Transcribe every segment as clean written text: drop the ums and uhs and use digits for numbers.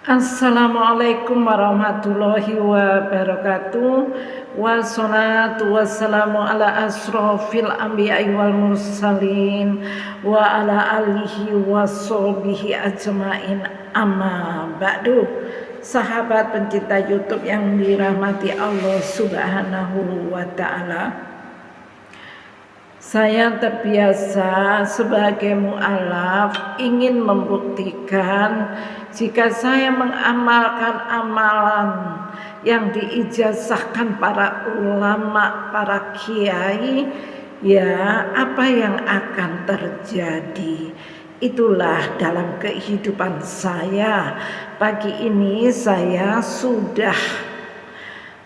Assalamualaikum warahmatullahi wabarakatuh. Wassalatu wassalamu ala asrofil anbiya'i wal mursalin wa ala alihi wassobihi ajmain amma ba'du. Sahabat pencinta YouTube yang dirahmati Allah subhanahu wa ta'ala, saya terbiasa sebagai mu'alaf ingin membuktikan jika saya mengamalkan amalan yang diijazahkan para ulama, para kiai, ya apa yang akan terjadi. Itulah dalam kehidupan saya. Pagi ini saya sudah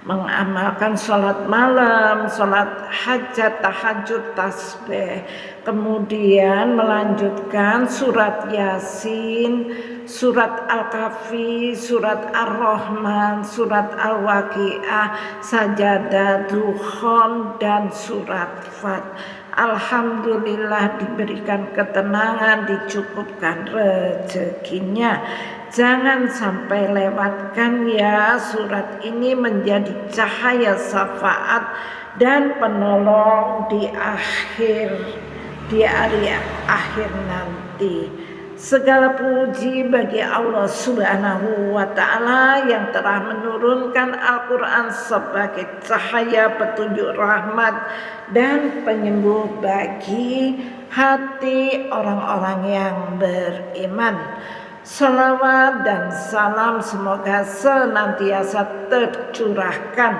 mengamalkan sholat malam, sholat hajat, tahajud, tasbih, kemudian melanjutkan surat Yasin, surat Al-Kahfi, surat Ar-Rahman, surat Al-Waqi'ah, Sajadah, Dukhon, dan surat Fat. Alhamdulillah diberikan ketenangan, dicukupkan rezekinya. Jangan sampai lewatkan ya, surat ini menjadi cahaya syafaat dan penolong di hari akhir nanti. Segala puji bagi Allah subhanahu wa ta'ala yang telah menurunkan Al-Quran sebagai cahaya petunjuk rahmat dan penyembuh bagi hati orang-orang yang beriman. Salawat dan salam semoga senantiasa tercurahkan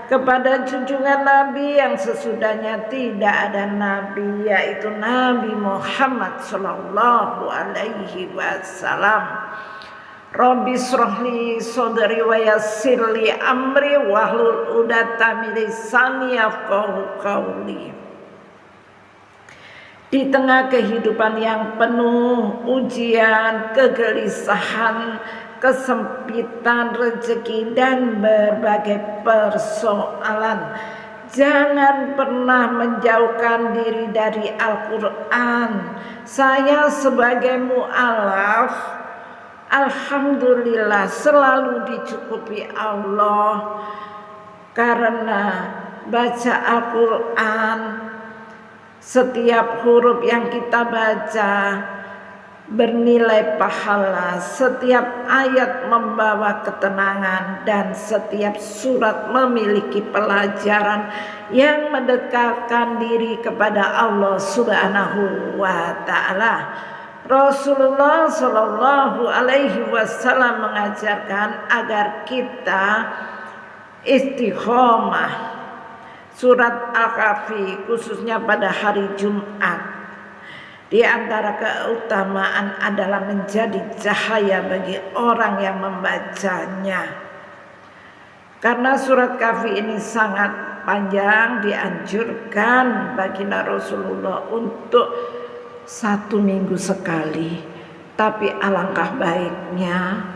kepada junjungan Nabi yang sesudahnya tidak ada Nabi, yaitu Nabi Muhammad sallallahu alaihi wasallam. Rabbi shrahli sadri wa yassirli amri wahlul 'uqdatam min lisani yafqahu qawli. Di tengah kehidupan yang penuh ujian, kegelisahan, kesempitan rezeki dan berbagai persoalan, jangan pernah menjauhkan diri dari Al-Quran. Saya sebagai mu'alaf, alhamdulillah selalu dicukupi Allah karena baca Al-Quran. Setiap huruf yang kita baca bernilai pahala, setiap ayat membawa ketenangan, dan setiap surat memiliki pelajaran yang mendekatkan diri kepada Allah subhanahu wa ta'ala. Rasulullah sallallahu alaihi wasallam mengajarkan agar kita istiqomah. Surat Al-Kahfi khususnya pada hari Jumat, di antara keutamaan adalah menjadi cahaya bagi orang yang membacanya. Karena surat Kahfi ini sangat panjang, dianjurkan baginda Rasulullah untuk 1 minggu sekali. Tapi alangkah baiknya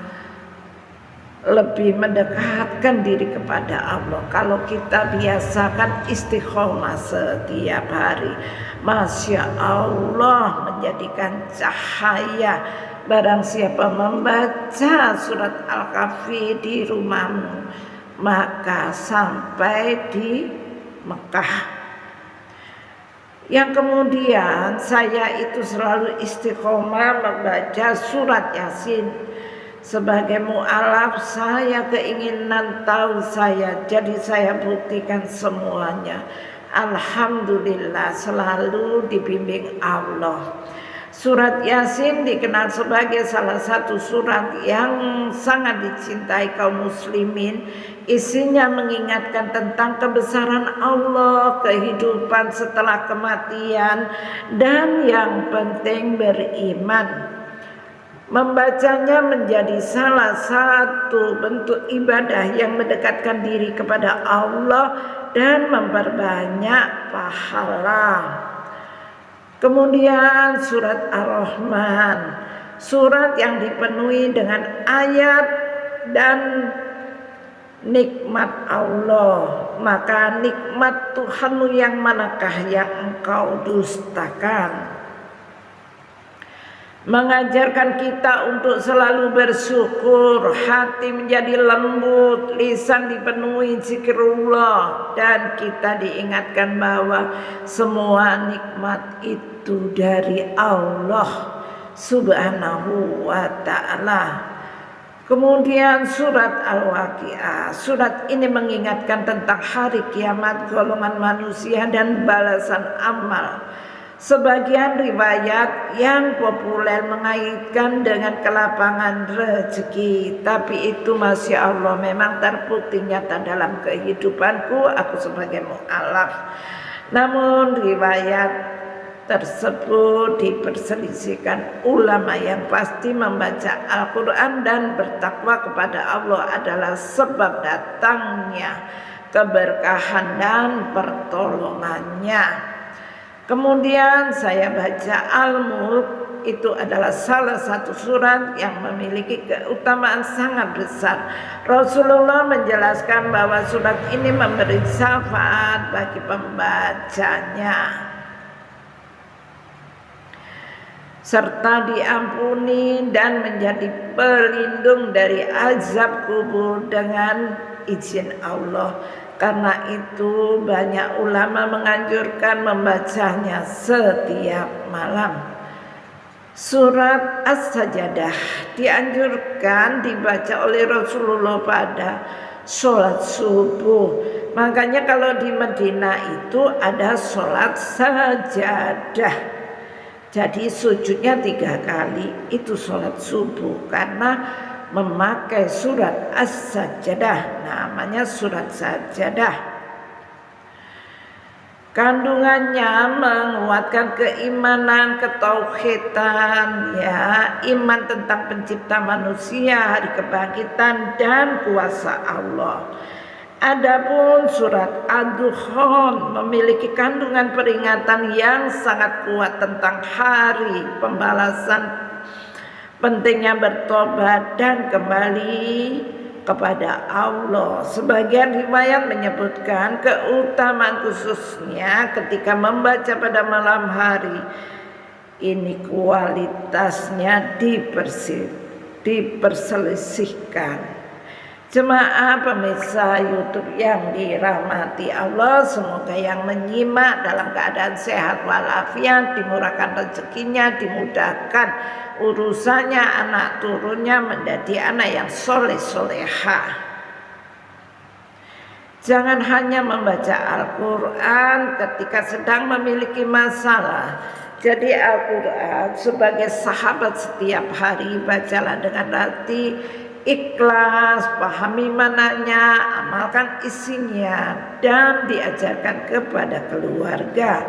lebih mendekatkan diri kepada Allah kalau kita biasakan istiqomah setiap hari. Masya Allah, menjadikan cahaya. Barang siapa membaca surat Al-Kahfi di rumahmu, maka sampai di Mekah. Yang kemudian saya itu selalu istiqomah membaca surat Yasin. Sebagai mu'alaf, saya keinginan tahu saya, jadi saya buktikan semuanya. Alhamdulillah selalu dibimbing Allah. Surat Yasin dikenal sebagai salah satu surat yang sangat dicintai kaum muslimin. Isinya mengingatkan tentang kebesaran Allah, kehidupan setelah kematian, dan yang penting beriman. Membacanya menjadi salah satu bentuk ibadah yang mendekatkan diri kepada Allah dan memperbanyak pahala. Kemudian surat Ar-Rahman, surat yang dipenuhi dengan ayat dan nikmat Allah. Maka nikmat Tuhanmu yang manakah yang engkau dustakan? mengajarkan kita untuk selalu bersyukur, hati menjadi lembut, lisan dipenuhi zikrullah, dan kita diingatkan bahwa semua nikmat itu dari Allah Subhanahu wa ta'ala. Kemudian surat Al-Waqiah. Surat ini mengingatkan tentang hari kiamat, golongan manusia, dan balasan amal. Sebagian riwayat yang populer mengaitkan dengan kelapangan rezeki, tapi itu masya Allah memang terbukti nyata dalam kehidupanku aku sebagai mu'alaf. Namun riwayat tersebut diperselisihkan ulama. Yang pasti membaca Al-Quran dan bertakwa kepada Allah adalah sebab datangnya keberkahan dan pertolongannya. Kemudian saya baca Al-Mulk, itu adalah salah satu surat yang memiliki keutamaan sangat besar. Rasulullah menjelaskan bahwa surat ini memberi syafaat bagi pembacanya, serta diampuni dan menjadi pelindung dari azab kubur dengan izin Allah. Karena itu banyak ulama menganjurkan membacanya setiap malam. Surat As-Sajdah dianjurkan dibaca oleh Rasulullah pada sholat subuh. Makanya kalau di Madinah itu ada sholat sajadah. Jadi sujudnya 3 kali, itu sholat subuh, karena memakai surat As-Sajdah, namanya surat Sajadah. Kandungannya menguatkan keimanan, ketauhidan, ya, iman tentang pencipta manusia, hari kebangkitan, dan kuasa Allah. Adapun surat Ad-Dukhan memiliki kandungan peringatan yang sangat kuat tentang hari pembalasan, pentingnya bertobat dan kembali kepada Allah. Sebagian riwayat menyebutkan keutamaan khususnya ketika membaca pada malam hari. Ini kualitasnya diperselisihkan. Jemaah pemirsa YouTube yang dirahmati Allah, semoga yang menyimak dalam keadaan sehat walafiat, dimurahkan rezekinya, dimudahkan urusannya, anak turunnya menjadi anak yang soleh soleha. Jangan hanya membaca Al-Quran ketika sedang memiliki masalah. Jadi Al-Quran sebagai sahabat setiap hari, bacalah dengan hati ikhlas, pahami maknanya, amalkan isinya, dan diajarkan kepada keluarga.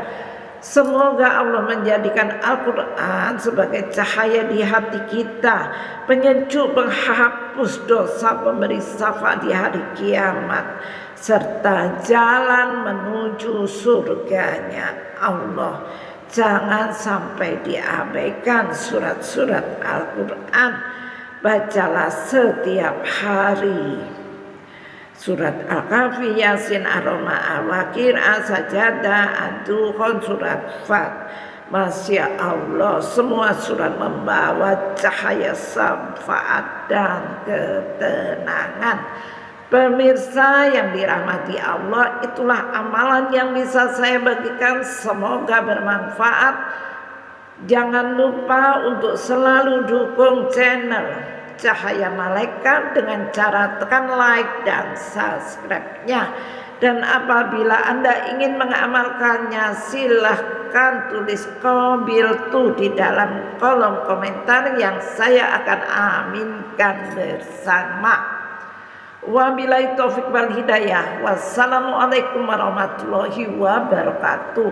Semoga Allah menjadikan Al-Quran sebagai cahaya di hati kita, penyejuk, penghapus dosa, pemberi syafaat di hari kiamat, serta jalan menuju surganya Allah. Jangan sampai diabaikan surat-surat Al-Quran. Bacalah setiap hari surat Al-Kahfi, Yasin, Ar-Rahman, Al-Waqiah, As-Sajdah, Ad-Dukhan, surat Fat. Masya Allah, semua surat membawa cahaya syafaat dan ketenangan. Pemirsa yang dirahmati Allah, itulah amalan yang bisa saya bagikan, semoga bermanfaat. Jangan lupa untuk selalu dukung channel Cahaya Malaikat dengan cara tekan like dan subscribe-nya. Dan apabila Anda ingin mengamalkannya, silahkan tulis qabiltu di dalam kolom komentar yang saya akan aminkan bersama. Wabillahi taufiq wal hidayah. Wassalamualaikum warahmatullahi wabarakatuh.